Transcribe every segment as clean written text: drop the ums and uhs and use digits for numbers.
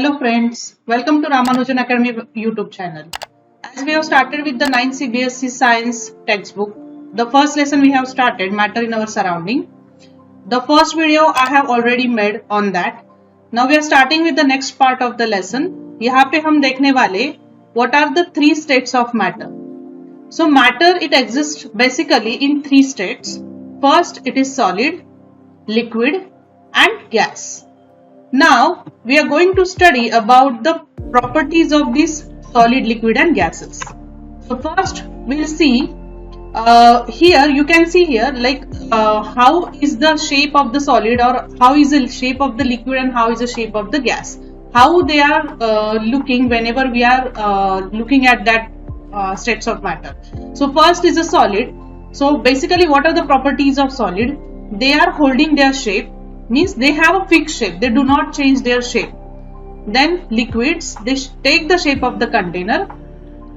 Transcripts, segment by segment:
Hello friends, welcome to Ramanujan Academy YouTube channel. As we have started with the 9th CBSE Science textbook, the first lesson we have started, Matter in Our Surrounding. The first video I have already made on that. Now we are starting with the next part of the lesson. यहाँ पे हम देखने वाले what are the three states of matter. So matter it exists basically in three states. First it is solid, liquid and gas. Now we are going to study about the properties of these solid, liquid and gases. So first we'll see here you can see here like how is the shape of the solid or how is the shape of the liquid and how is the shape of the gas. How they are looking whenever we are looking at that states of matter. So first is a solid. So basically what are the properties of solid? They are holding their shape, means they have a fixed shape, they do not change their shape. Then liquids, they take the shape of the container,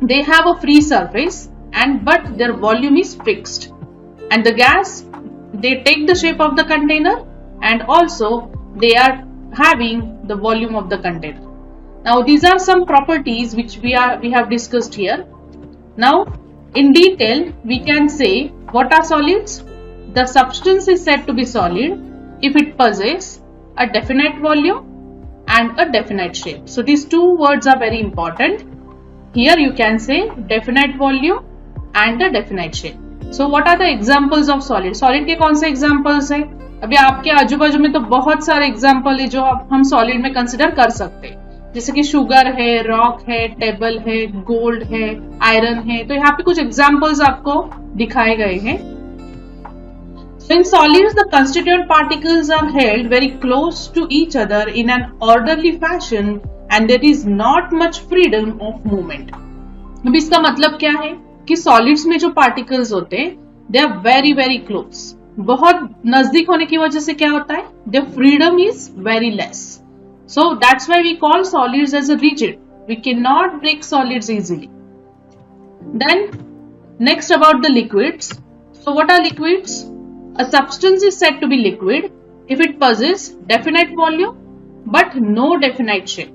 they have a free surface and but their volume is fixed. And the gas, they take the shape of the container and also they are having the volume of the container. Now these are some properties which we have discussed here. Now in detail we can say what are solids. The substance is said to be solid if it possesses a definite volume and a definite shape. So these two words are very important. Here you can say definite volume and a definite shape. So what are the examples of solid? Solid के कौन से examples है? अभी आपके आजू बाजू में तो बहुत सारे example है जो हम solid में consider कर सकते हैं, जैसे कि शुगर है, रॉक है, टेबल है, गोल्ड है, आयरन है. तो यहाँ पे कुछ examples आपको दिखाए गए हैं. So in solids, the constituent particles are held very close to each other in an orderly fashion and there is not much freedom of movement. अभी इसका मतलब क्या है कि solids में जो particles होते हैं, they are very very close. बहुत नजदीक होने की वजह से क्या होता है? Their freedom is very less. So that's why we call solids as a rigid. We cannot break solids easily. Then next about the liquids. So what are liquids? A substance is said to be liquid if it possesses definite volume but no definite shape.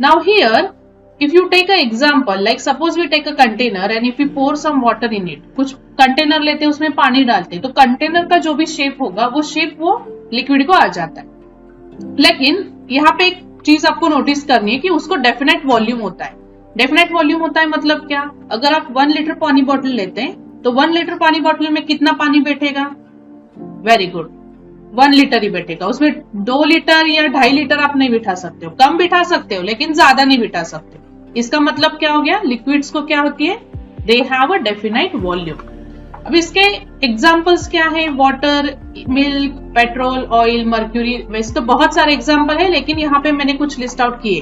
Now here, if you take an example, like suppose we take a container and if we pour some water in it, कुछ container लेते हैं उसमें पानी डालते हैं, तो container का जो भी shape होगा वो shape वो liquid को आ जाता है. लेकिन यहाँ पे एक चीज आपको नोटिस करनी है कि उसको definite volume होता है. Definite volume होता है मतलब क्या? अगर आप 1 लीटर पानी बॉटल लेते हैं तो 1 लीटर पानी बॉटल में कितना पानी बैठेगा? वेरी गुड, 1 लीटर ही बैठेगा. उसमें 2 लीटर या 2.5 लीटर आप नहीं बिठा सकते हो. कम बिठा सकते हो लेकिन ज्यादा नहीं बिठा सकते. इसका मतलब क्या हो गया? लिक्विड्स को क्या होती है? They have a definite volume. अब इसके एग्जांपल्स क्या है? Water, milk, petrol, oil, mercury. वैसे तो बहुत सारे एग्जांपल है लेकिन यहाँ पे मैंने कुछ लिस्ट आउट किए.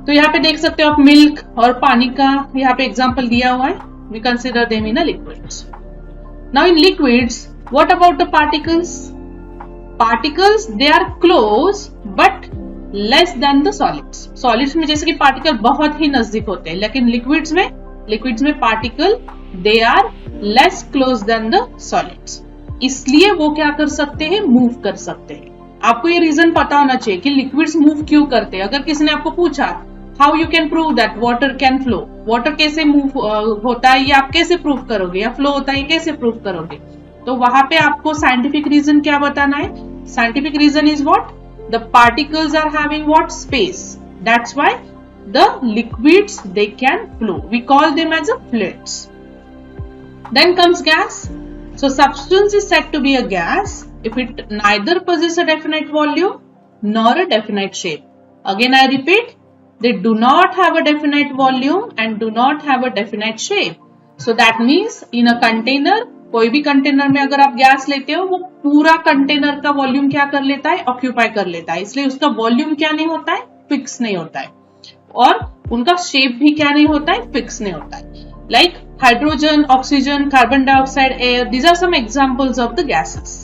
तो यहाँ पे देख सकते हो आप मिल्क और पानी का यहाँ पे एग्जांपल दिया हुआ है. We consider them in a liquids. Now in liquids, what about the particles? Particles, they are close but less than the solids. Solids में जैसे कि particle बहुत ही नजदीक होते हैं, लेकिन liquids में particle they are less close than the solids. इसलिए वो क्या कर सकते हैं? Move कर सकते हैं. आपको ये reason पता होना चाहिए कि liquids move क्यों करते हैं. अगर किसी ने आपको पूछा how you can prove that water can flow, water कैसे move होता है ये आप कैसे prove करोगे, या flow होता है ये कैसे prove करोगे? तो वहां पे आपको साइंटिफिक रीजन क्या बताना है? Scientific reason is what? The particles are having what? Space. That's why the liquids they can flow. We call them as a fluids. Then comes gas. So substance is said to be a gas if it neither possesses a definite volume nor a definite shape. Again I repeat, they do not have a definite volume and do not have a definite shape. So that means in a container, कोई भी container में अगर आप gas लेते हो वो पूरा container का वॉल्यूम क्या कर लेता है? ऑक्यूपाई कर लेता है. इसलिए उसका वॉल्यूम क्या नहीं होता है? फिक्स नहीं होता है. और उनका शेप भी क्या नहीं होता है? फिक्स नहीं होता है. Like hydrogen, oxygen, carbon dioxide, air, these are some examples of the gases.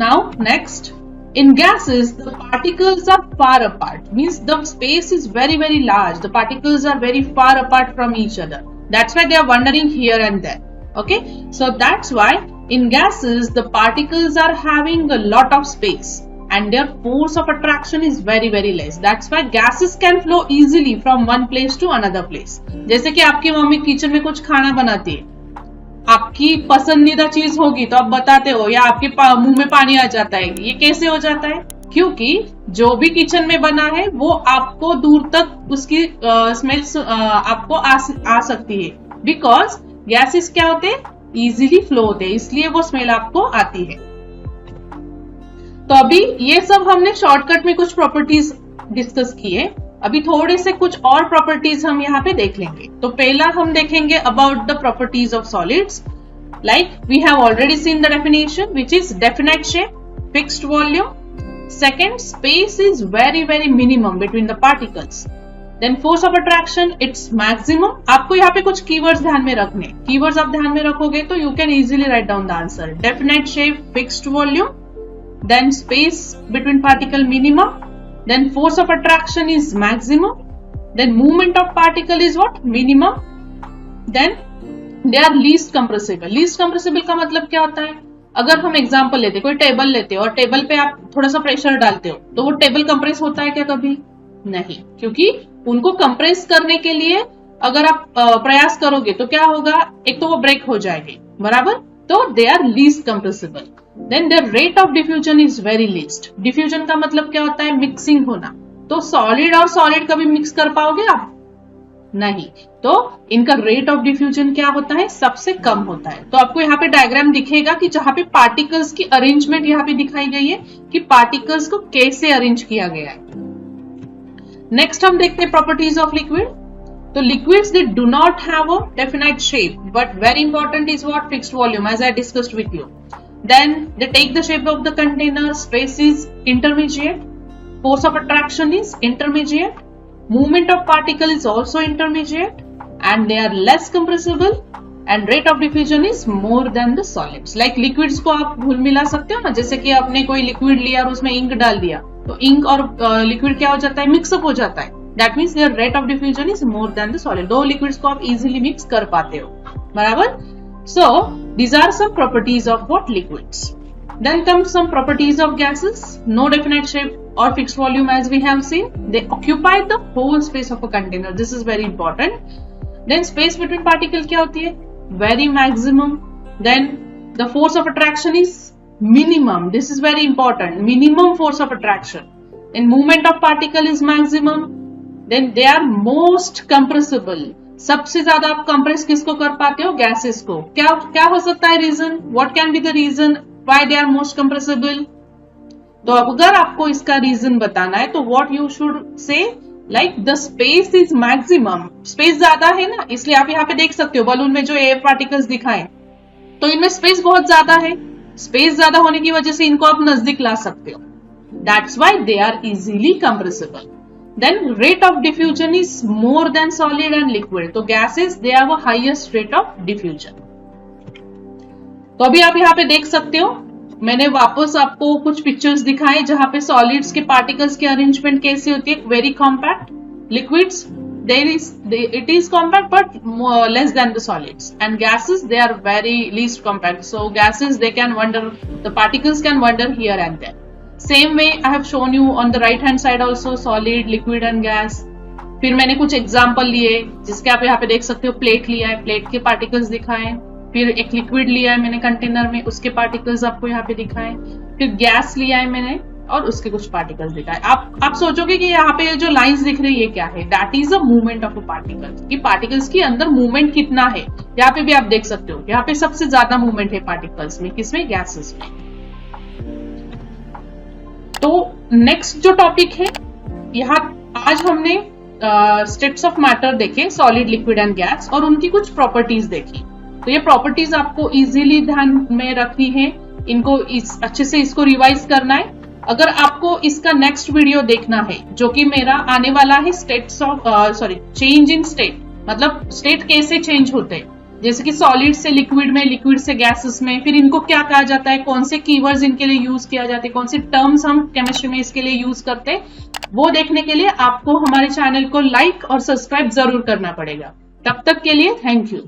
Now next, in gases the particles are far apart, means the space is very very large. The particles are very far apart from each other. That's why they are wandering here and there. Okay, so that's why in gases the particles are having a lot of space and their force of attraction is very very less. That's why gases can flow easily from one place to another place. जैसे कि आपकी mummy kitchen में कुछ खाना बनाती है, आपकी पसंदीदा चीज होगी तो आप बताते हो या आपके मुंह में पानी आ जाता है. ये कैसे हो जाता है? क्योंकि जो भी किचन में बना है वो आपको दूर तक उसकी स्मेल आपको आ सकती है. बिकॉज गैसेस क्या होते हैं? इजीली फ्लो होते हैं, इसलिए वो स्मेल आपको आती है. तो अभी ये सब हमने शॉर्टकट में कुछ प्रॉपर्टीज डिस्कस किए. अभी थोड़े से कुछ और प्रॉपर्टीज हम यहाँ पे देख लेंगे. तो पहला हम देखेंगे about the properties of solids. Like we have already seen the definition which is definite shape, fixed volume. Second, space is very very minimum between the particles. Then force of attraction, it's maximum. आपको यहाँ पे कुछ keywords ध्यान में रखने. Keywords आप ध्यान में रखोगे तो you can easily write down the answer. Definite shape, fixed volume, then space between particle minimum, then force of attraction is maximum, then movement of particle is what? Minimum, then they are least compressible. least compressible का मतलब क्या होता है? अगर हम example लेते, कोई table लेते हो और टेबल पे आप थोड़ा सा प्रेशर डालते हो तो वो टेबल कंप्रेस होता है क्या कभी? नहीं, क्योंकि उनको कंप्रेस करने के लिए अगर आप प्रयास करोगे तो क्या होगा? एक तो वो ब्रेक हो जाएगी, बराबर. तो they are least compressible. Then their rate of diffusion is very least. Diffusion का मतलब क्या होता है? मिक्सिंग होना. तो सॉलिड और सॉलिड कभी मिक्स कर पाओगे आप? नहीं. तो इनका रेट ऑफ डिफ्यूजन क्या होता है? सबसे कम होता है. तो आपको यहाँ पे डायग्राम दिखेगा कि जहां पे पार्टिकल्स की अरेंजमेंट यहाँ पे दिखाई गई है कि पार्टिकल्स को कैसे अरेंज किया गया है. नेक्स्ट हम देखते हैं properties of liquid. So liquids, they do not have a definite shape, but very important is what? Fixed volume, as I discussed with you. Then they take the shape of the container. Space is intermediate. Force of attraction is intermediate. Movement of particle is also intermediate, and they are less compressible. And rate of diffusion is more than the solids. Like liquids को आप घुल मिला सकते हो ना, जैसे कि आपने कोई लिक्विड लिया और उसमें इंक डाल दिया, तो इंक और लिक्विड क्या हो जाता है? मिक्सअप हो जाता है. That means their rate of diffusion is more than the solid. दो liquids को आप easily mix कर पाते हो, बराबर. So these are some properties of what? Liquids. Then comes some properties of gases. No definite shape or fixed volume, as we have seen. They occupy the whole space of a container. This is very important. Then space between particle क्या होती है? Very maximum. Then the force of attraction is minimum. This is very important. Minimum force of attraction. And movement of particle is maximum. Then they are most compressible. सबसे ज्यादा आप compress किसको कर पाते हो? गैसेस को. क्या क्या हो सकता है reason? What can be the reason why they are most compressible? तो अगर आपको इसका रीजन बताना है तो what you should say, like the space is maximum. Space ज्यादा है ना, इसलिए आप यहाँ पे देख सकते हो बलून में जो एयर पार्टिकल्स दिखाए, तो इनमें स्पेस बहुत ज्यादा है. स्पेस ज्यादा होने की वजह से इनको आप नजदीक ला सकते हो. That's why they are easily compressible. Then rate of diffusion is more than solid and liquid. तो gases, they have a highest rate of diffusion. तो अभी आप यहाँ पे देख सकते हो, मैंने वापस आपको कुछ पिक्चर्स दिखाए जहां पे सॉलिड्स के पार्टिकल्स की अरेंजमेंट कैसी होती है. Very compact. Liquids, it is compact but less than the solids. And gases, they are very least compact. So gases, they can wander, the particles can wander here and there. Same way I have shown you on the right hand side also solid, liquid and gas. फिर मैंने कुछ example लिए जिसके आप यहाँ पे देख सकते हो. प्लेट लिया है, प्लेट के पार्टिकल्स दिखाए. फिर एक लिक्विड लिया है मैंने कंटेनर में, उसके पार्टिकल्स आपको यहाँ पे दिखाए. फिर गैस लिया है मैंने और उसके कुछ पार्टिकल्स दिखाए. आप सोचोगे कि यहाँ पे जो लाइंस दिख रही है ये क्या है? That is a movement of a particle. कि पार्टिकल्स के अंदर मूवमेंट कितना है यहाँ पे भी आप देख सकते हो. यहाँ पे सबसे ज्यादा मूवमेंट है पार्टिकल्स में. किसमें? गैसेस में. तो नेक्स्ट जो टॉपिक है, यहाँ आज हमने स्टेट्स ऑफ मैटर देखे, सॉलिड, लिक्विड एंड गैस, और उनकी कुछ प्रॉपर्टीज देखी. तो ये प्रॉपर्टीज आपको इजीली ध्यान में रखनी है, इनको अच्छे से इसको रिवाइज करना है. अगर आपको इसका नेक्स्ट वीडियो देखना है जो कि मेरा आने वाला है, states of change in state, मतलब स्टेट कैसे चेंज होते हैं, जैसे कि सॉलिड से लिक्विड में, लिक्विड से गैसेस में, फिर इनको क्या कहा जाता है, कौन से कीवर्ड्स इनके लिए यूज किया जाते हैं, कौन से टर्म्स हम केमिस्ट्री में इसके लिए यूज करते हैं, वो देखने के लिए आपको हमारे चैनल को लाइक और सब्सक्राइब जरूर करना पड़ेगा. तब तक के लिए थैंक यू.